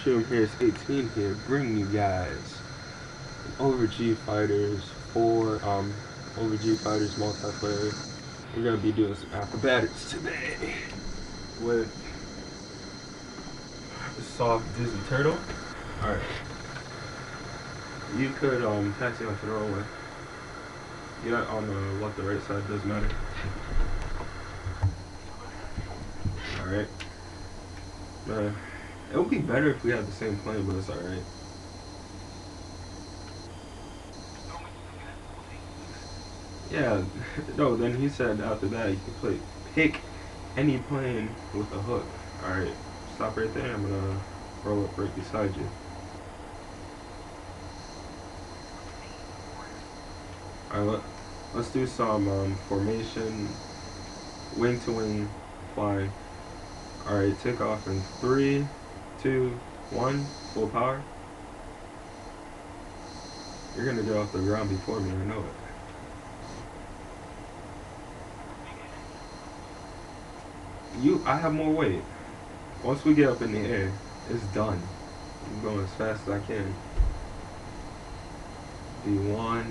Shroom Here's 18 here, bringing you guys Over G Fighters 4, Over G Fighters multiplayer. We're gonna be doing some acrobatics today with the soft Disney Turtle. Alright. You could taxi onto the roadway. Yeah, on the left or right side, doesn't matter. Alright. It would be better if we had the same plane, but it's alright. Yeah, no, then he said after that you can pick any plane with a hook. Alright, stop right there. I'm gonna roll up right beside you. Alright, let's do some formation, wing to wing flying. Alright, take off in 3, 2, 1, full power. You're gonna get off the ground before me, I know it. I have more weight. Once we get up in the air, it's done. I'm going as fast as I can. V1,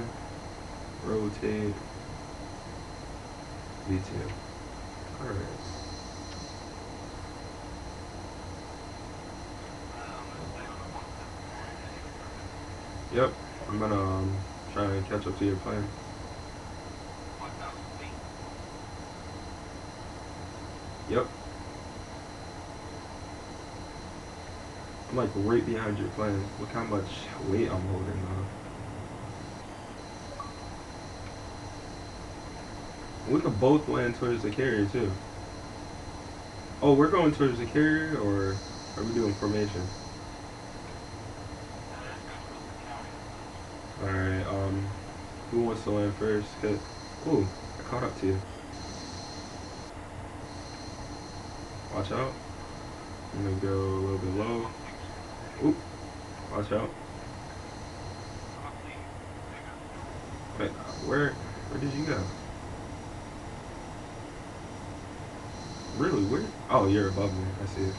rotate, V2. Alright. Yep, I'm gonna try and catch up to your plane. Yep. I'm like right behind your plane. Look how much weight I'm holding now. We could both land towards the carrier too. Oh, we're going towards the carrier, or are we doing formation? Alright, who wants to land first? Ooh, I caught up to you. Watch out. I'm gonna go a little bit low. Oop, watch out. Wait, where did you go? Really? Where? Oh, you're above me. I see it.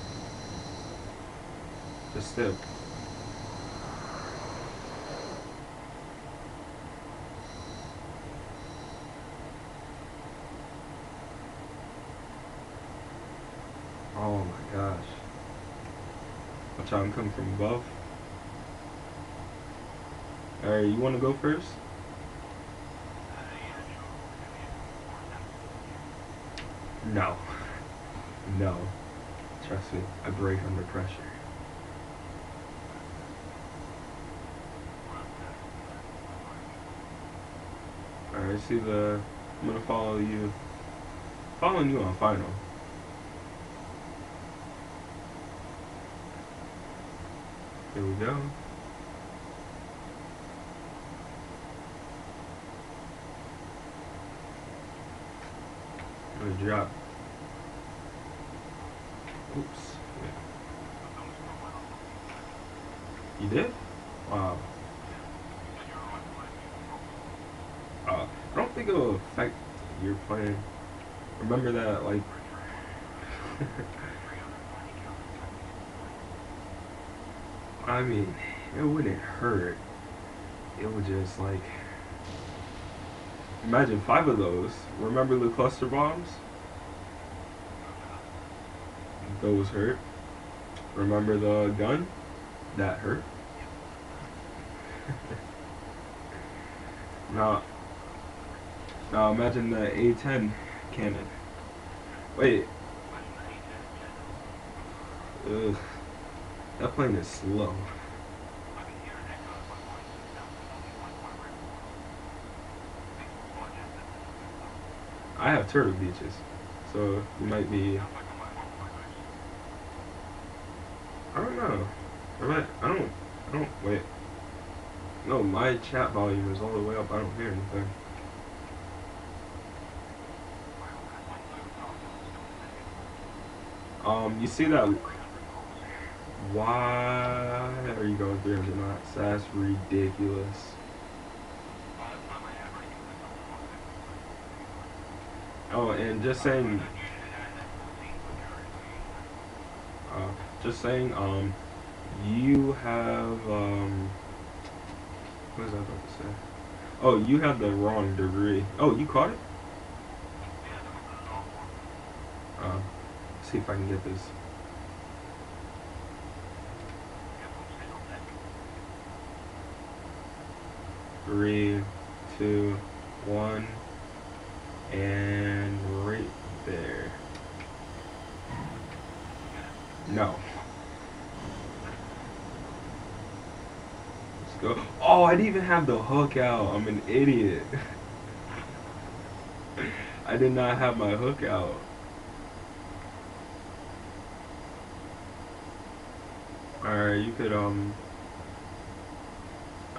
Just step. Oh my gosh. Watch out, I'm coming from above. Alright, you want to go first? No. No. Trust me, I break under pressure. Alright, see I'm gonna follow you. Following you on final. Here we go. I'm gonna drop. Oops. Yeah. You did? Wow. I don't think it'll affect your plan. Remember that, like... I mean, it wouldn't hurt. It would just, like... Imagine 5 of those. Remember the cluster bombs? Those hurt. Remember the gun? That hurt. Now imagine the A10 cannon. Wait. Ugh. That plane is slow. I have turtle beaches, so you might be. I don't know. I don't. Wait. No, my chat volume is all the way up. I don't hear anything. You see that? Why are you going 300 knots? That's ridiculous. Oh, and just saying, You have what was I about to say? Oh, you have the wrong degree. Oh, you caught it? See if I can get this. 3, 2, 1, and right there. No. Let's go. Oh, I didn't even have the hook out. I'm an idiot. I did not have my hook out. Alright, you could, I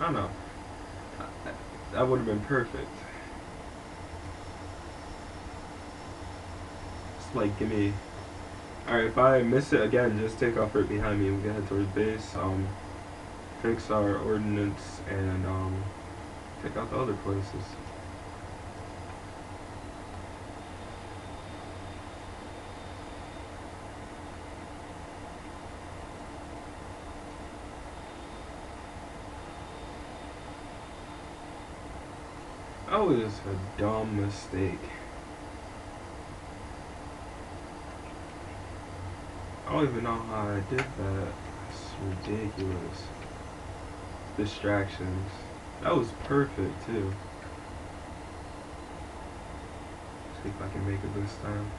don't know. That would have been perfect. Just like, give me. Alright, if I miss it again, just take off right behind me and we can head towards base. Fix our ordnance and, check out the other places. That was a dumb mistake. I don't even know how I did that. It's ridiculous. Distractions. That was perfect too. See if I can make it this time.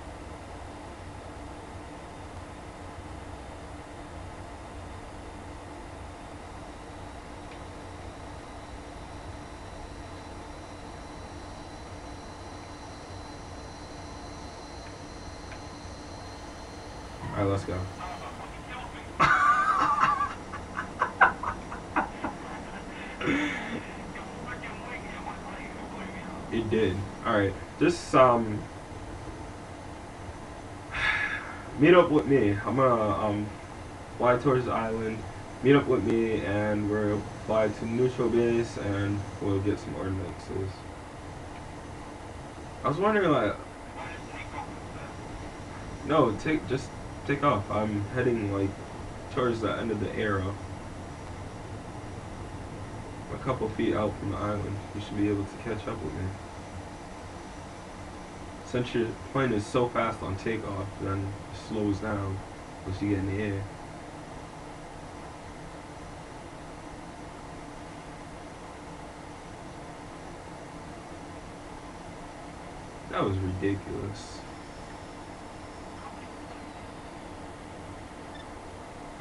Alright, let's go. It did. Alright. Just meet up with me. I'm gonna fly towards the island. Meet up with me and we'll fly to neutral base and we'll get some ordinances. I was wondering like no, just take off. I'm heading like towards the end of the arrow. A couple feet out from the island. You should be able to catch up with me. Since your plane is so fast on takeoff, then it slows down once you get in the air. That was ridiculous.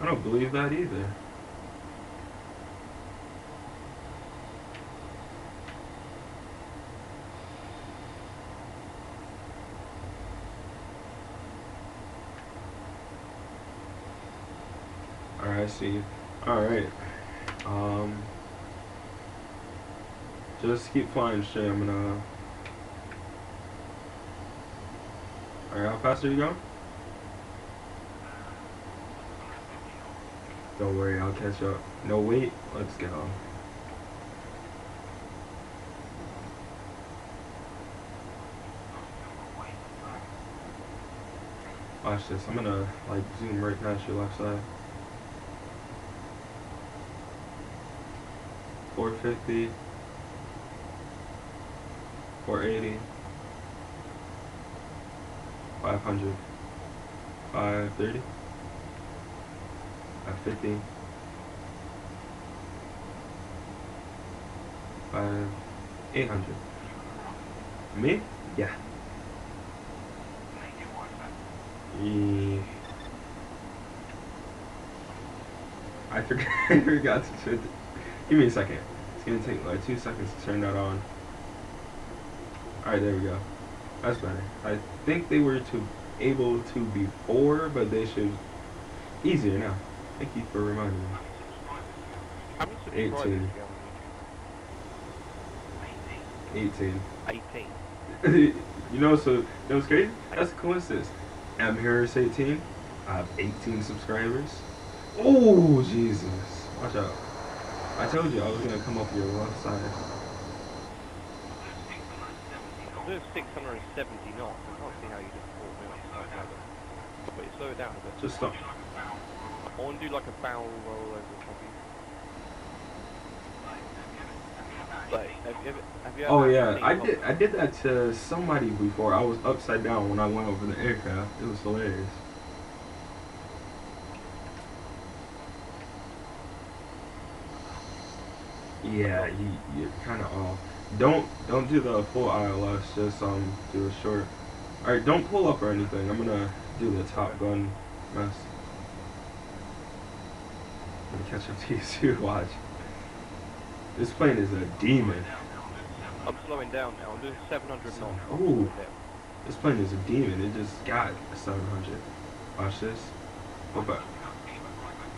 I don't believe that either. Alright, I see. Alright. Just keep flying straight. I'm gonna. Alright, how fast are you going? Don't worry, I'll catch up. No, wait. Let's go. Watch this. I'm gonna like zoom right past your left side. 450, 480, 500, 530, 550, 800. Me? Yeah. I forgot. I forgot to turn. Give me a second. It's gonna take like 2 seconds to turn that on. Alright, there we go. That's better. I think they were able to before, but they should easier now. Thank you for reminding me. 18. 18. 18. You know, so you know what's crazy? That's a coincidence. I'm Harris 18. I have 18 subscribers. Oh Jesus! Watch out. I told you I was gonna come up your left side. I'm doing 670 knots. I can't see how you just pulled me off. But you slow it down a bit. Just stop. I want to do like a barrel roll over the top of you. Like, have you Oh ever yeah, seen top? I did that to somebody before. I was upside down when I went over the aircraft. It was hilarious. Yeah, you're kind of off. Don't do the full ILS. Just do a short. All right, don't pull up or anything. I'm gonna do the Top Gun mess. I'm gonna catch up to you soon. Watch. This plane is a demon. I'm slowing down now. I'm doing 700 knots. I'm Ooh, slowing down. this plane is a demon. It just got a 700. Watch this. Go back.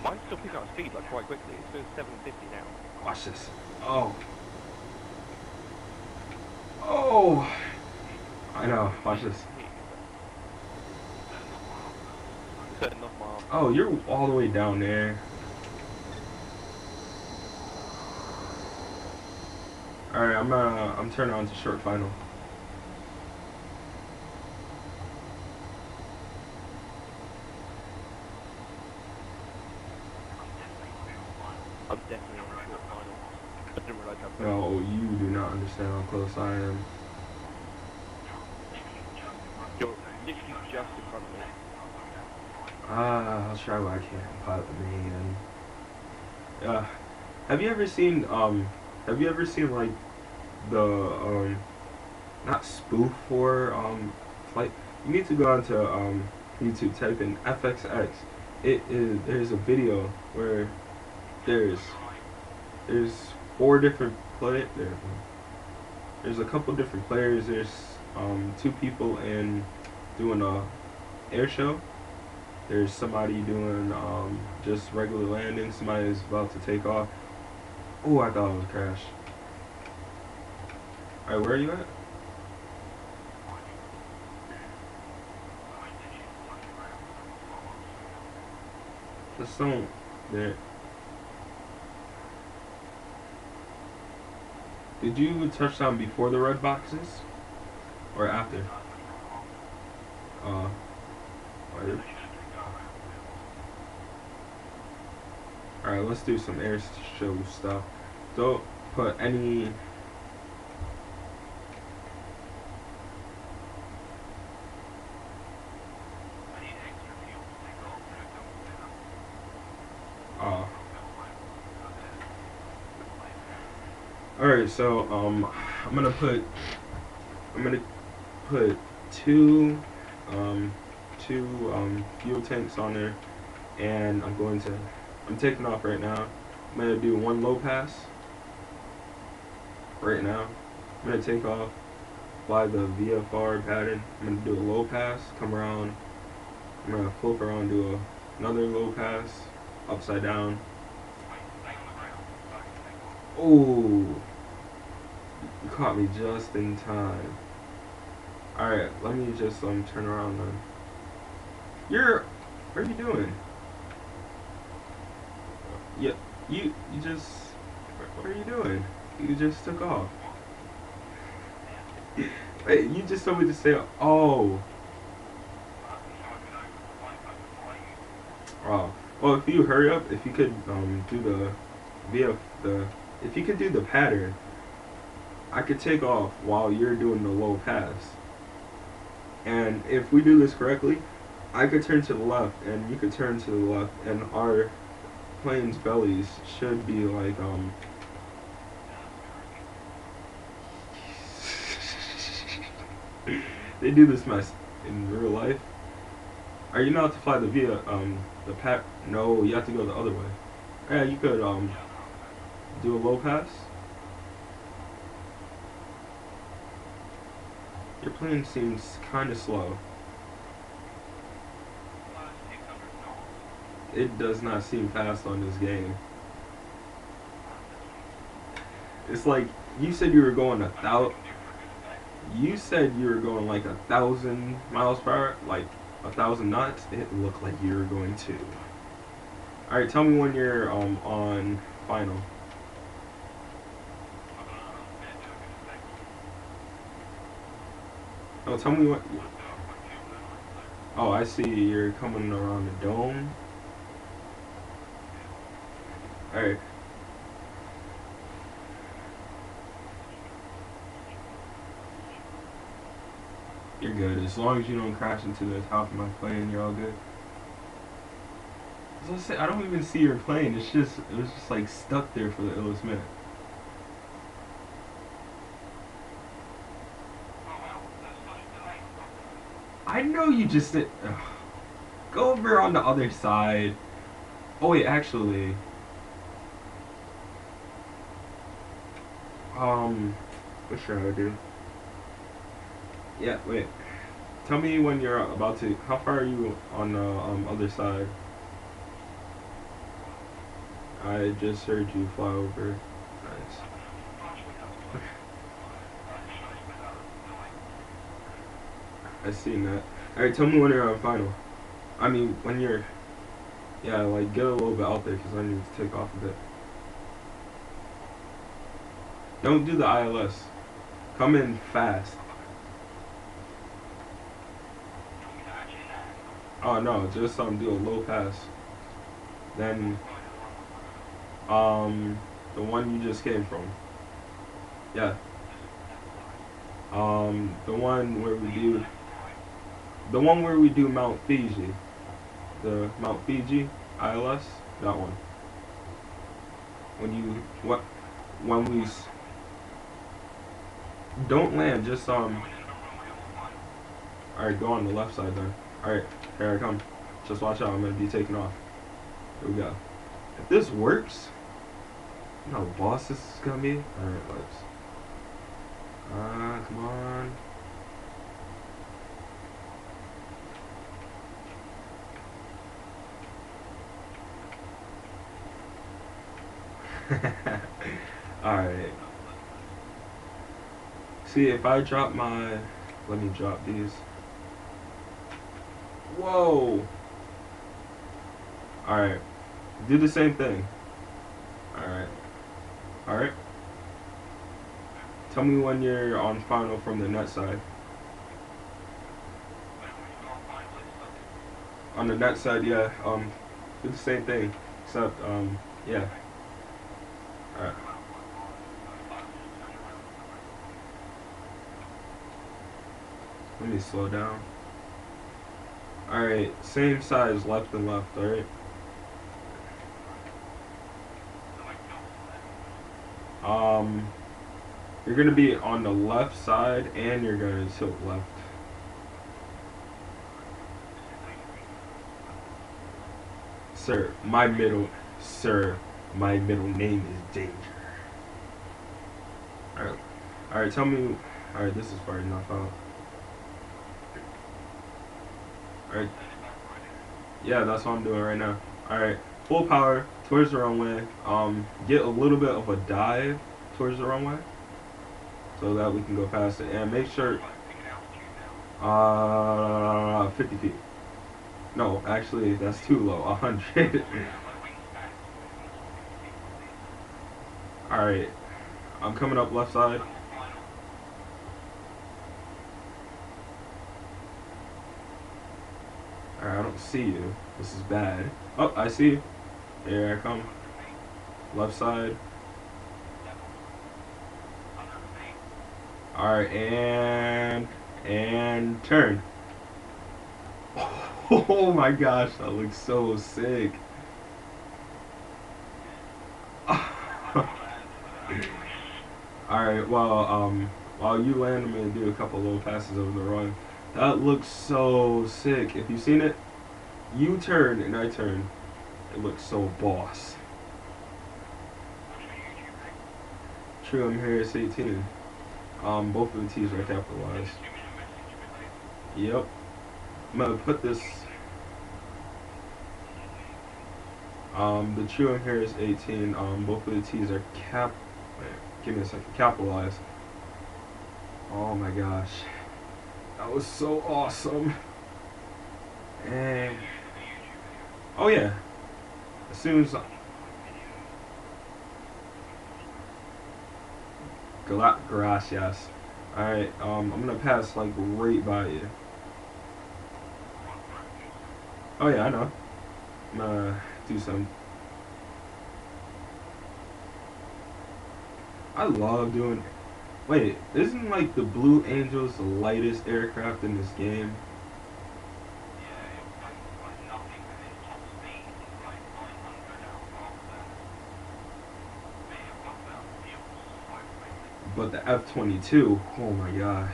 Mine's still picking up speed like quite quickly. It's doing 750 now. Watch this. Oh. Oh. I know. Watch this. Setting off my arm. Oh, you're all the way down there. All right, I'm turning on to short final. I'm definitely on a short final. I didn't realize how close. No, you do not understand how close I am. You're literally just in front of me. I'll try what I can. Pilot me and have you ever seen like the not spoof for flight? You need to go onto YouTube, type in FXX. There's a video where there's four different there's a couple different players. There's two people in doing a air show. There's somebody doing just regular landing. Somebody's about to take off. Oh, I thought it was a crash. Alright, where are you at? Just don't there. Did you touch down before the red boxes? Or after? Right. Alright, let's do some air show stuff. Don't put any... Alright, so I'm gonna put two fuel tanks on there, and I'm taking off right now. I'm gonna do one low pass right now. I'm gonna take off, fly the VFR pattern. I'm gonna do a low pass, come around. I'm gonna flip around, do another low pass, upside down. Oh, you caught me just in time. Alright, let me just turn around then. What are you doing? Yeah, you just, what are you doing? You just took off. Wait, you just told me to say, oh. Oh, well, if you hurry up, if you could do if you could do the pattern, I could take off while you're doing the low pass. And if we do this correctly, I could turn to the left and you could turn to the left, and our plane's bellies should be like they do this mess in real life. Are you not to fly the pack? No, you have to go the other way. Yeah, you could do a low pass. Your plane seems kind of slow. It does not seem fast on this game. It's like you said you were going You said you were going like 1,000 miles per hour, like 1,000 knots. It looked like you were going to. All right, tell me when you're on final. Oh, tell me what. Oh, I see. You're coming around the dome. Alright. You're good. As long as you don't crash into the top of my plane, you're all good. As I say, I don't even see your plane. It was just like stuck there for the illest minute. I know you just did. Ugh. Go over on the other side. Oh wait, actually, what should I do? Yeah, wait. Tell me when you're about to. How far are you on the other side? I just heard you fly over. Nice. I seen that. Alright, tell me when you're on final. I mean, when you're. Yeah, like get a little bit out there because I need to take off a bit. Don't do the ILS. Come in fast. Oh no, just do a low pass. Then the one you just came from. Yeah. The one where we do Mount Fiji. The Mount Fiji ILS, that one. When we don't land, just alright, go on the left side then. Alright, here I come. Just watch out, I'm gonna be taking off. Here we go. If this works, you know how boss this is gonna be? Alright, let's. Come on. Alright. See, if I drop my. Let me drop these. Whoa! Alright. Do the same thing. Alright. Alright. Tell me when you're on final from the net side. On the net side, yeah. Do the same thing. Except, yeah. Alright. Let me slow down. Alright, same size left and left, alright? You're gonna be on the left side and you're gonna tilt left. Sir, my middle name is Danger. Alright, tell me. Alright, this is far enough out. Alright. Yeah, that's what I'm doing right now. Alright, full power towards the runway. Get a little bit of a dive towards the runway so that we can go past it. And make sure 50 feet. No, actually, that's too low. 100. Alright. I'm coming up left side. Alright, I don't see you. This is bad. Oh, I see you. Here I come. Left side. Alright, and turn. Oh my gosh, that looks so sick. Alright, well, while you land, I'm gonna do a couple little passes over the run. That looks so sick. If you've seen it, you turn and I turn. It looks so boss. True, I'm here, it's 18. Both of the T's are capitalized. Yep. I'm gonna put this. The true I'm here is 18. Both of the T's are give me a second. Capitalized. Oh my gosh. That was so awesome. And oh yeah. As soon as gracias. Alright, I'm gonna pass like right by you. Oh yeah, I know. I'm gonna do some. I love doing. Wait, isn't like the Blue Angels the lightest aircraft in this game? But the F-22, oh my god!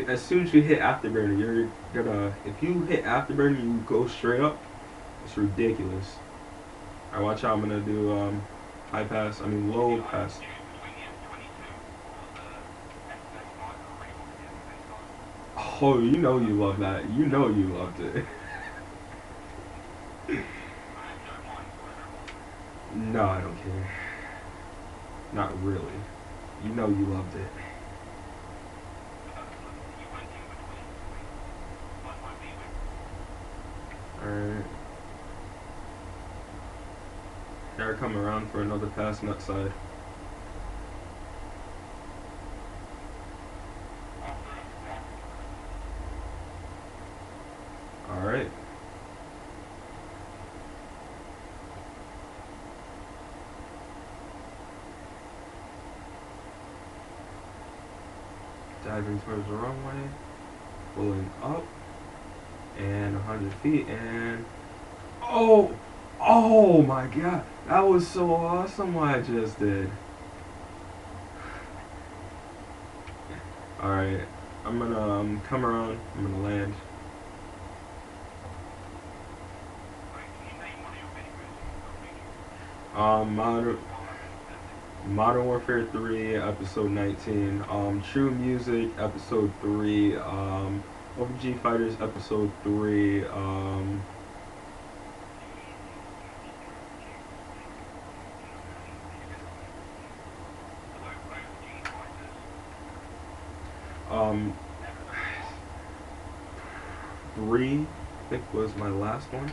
As soon as you hit afterburner, you're gonna. If you hit afterburner, you go straight up. It's ridiculous. Alright, watch out. I'm gonna do high pass. I mean low pass. Oh, you know you love that. You know you loved it. No, I don't care. Not really. You know you loved it. Alright. Gotta come around for another pass nut side. Alright. Diving towards the runway. Pulling up. And 100 feet. And. Oh! Oh my god! That was so awesome what I just did. Alright. I'm gonna come around. I'm gonna land. Modern Warfare 3, Episode 19. True Music, Episode 3. OVG Fighters, Episode 3. Um, 3, I think was my last one.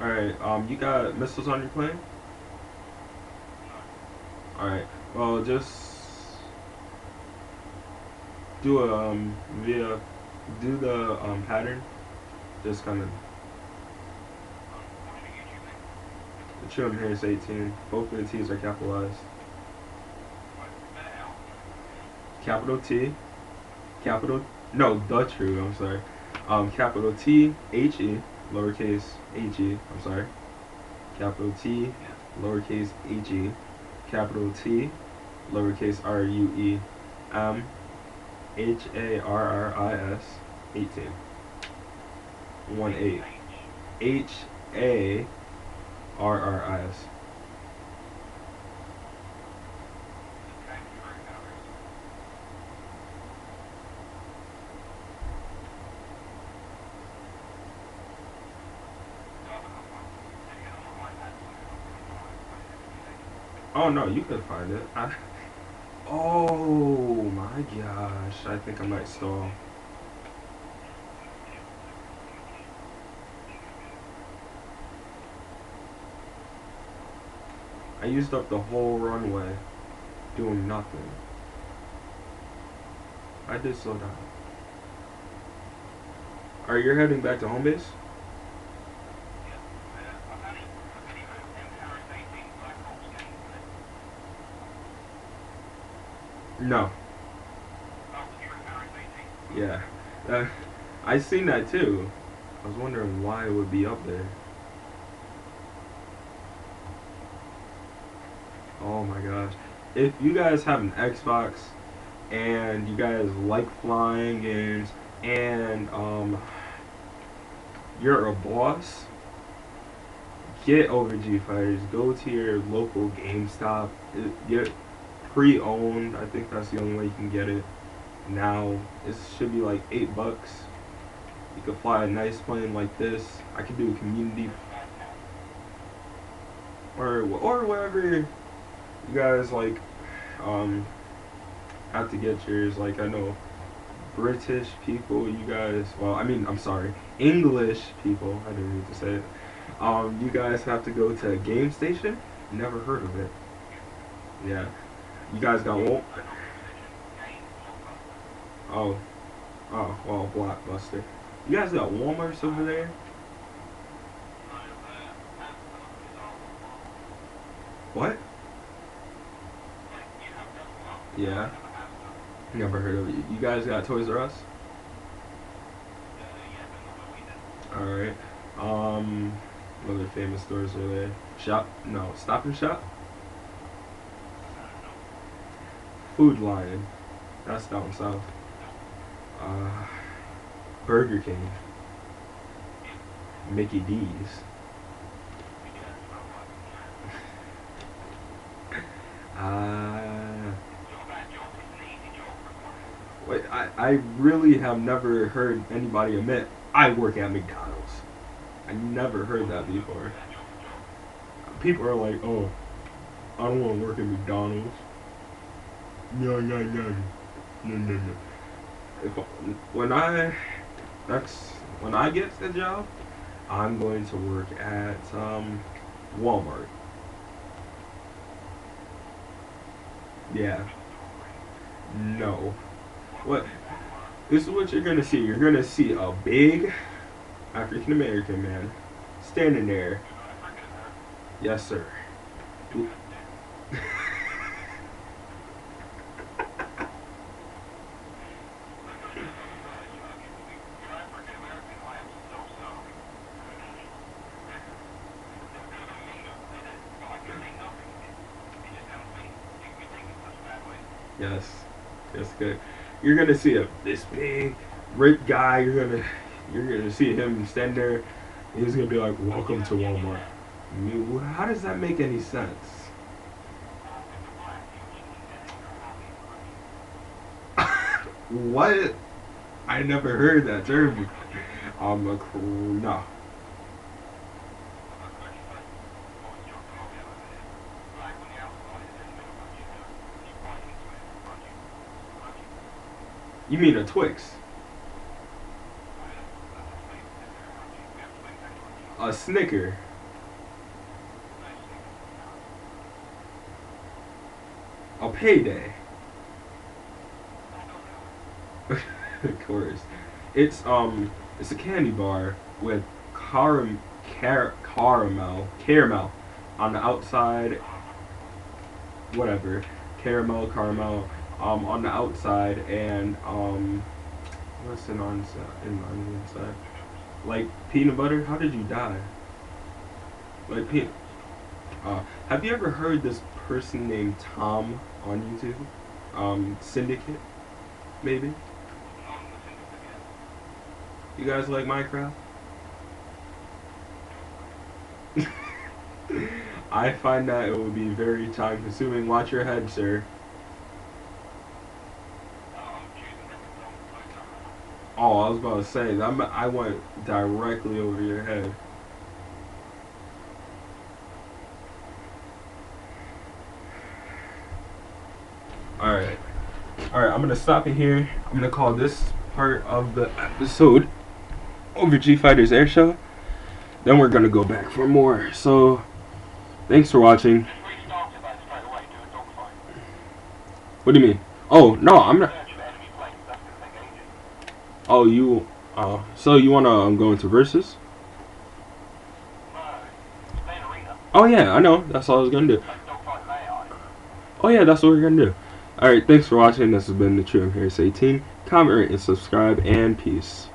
Alright, you got missiles on your plane? Alright, well, just do a, do the, pattern. Just kind of, the trim here is 18. Both of the T's are capitalized. Capital T, capital, no, the true, I'm sorry. Capital T, H-E, lowercase h-e, I'm sorry. Capital T, lowercase h-e, capital T, lowercase r-u-e, H-A-R-R-I-S, 18. 1-8. H-A-R-R-I-S. Oh no, you could find it. Oh my gosh, I think I might stall. I used up the whole runway doing nothing. I did slow down. Alright, you're heading back to home base? No. Yeah. I seen that too. I was wondering why it would be up there. Oh my gosh. If you guys have an Xbox and you guys like flying games and you're a boss, get over G Fighters. Go to your local GameStop. Get pre-owned. I think that's the only way you can get it. Now it should be like $8. You could fly a nice plane like this. I could do a community or wherever you guys like have to get yours. Like I know British people, you guys. Well, I mean, I'm sorry, English people. I didn't mean to say it. You guys have to go to a game station. Never heard of it. Yeah, you guys got one. Oh, oh, well, Blockbuster. You guys got Walmarts over there? What? Yeah. Never heard of it. You guys got Toys R Us? Alright. What other famous stores are there? Shop? No. Stop and Shop? Food Lion. That's down south. Uh, Burger King. Mickey D's. Uh, wait, I really have never heard anybody admit I work at McDonald's. I never heard that before. People are like, oh, I don't want to work at McDonald's. No, no, no, no, no, no. If when I next when I get the job, I'm going to work at Walmart. Yeah. No. What? This is what you're gonna see. You're gonna see a big African American man standing there. Yes, sir. Yes. That's good. You're gonna see this big, ripped guy. You're gonna see him stand there. He's gonna be like, "Welcome to Walmart." I mean, how does that make any sense? What? I never heard that term. I'm a no. You mean a Twix? A Snicker? A Payday? Of course. It's a candy bar with caramel on the outside. Whatever, caramel on the outside, and what's on the inside? Like peanut butter. How did you die? Like peanut. Have you ever heard this person named Tom on YouTube? Syndicate, maybe. You guys like Minecraft? I find that it will be very time consuming. Watch your head, sir. Oh, I was about to say that I went directly over your head. Alright. Alright, I'm gonna stop it here. I'm gonna call this part of the episode over G Fighters Airshow. Then we're gonna go back for more. So thanks for watching. What do you mean? Oh no, I'm not. Oh, you. So you wanna go into versus? Oh yeah, I know. That's all I was gonna do. Oh yeah, that's what we're gonna do. Alright, thanks for watching. This has been the True I'm Here 18. Comment, rate, and subscribe, and peace.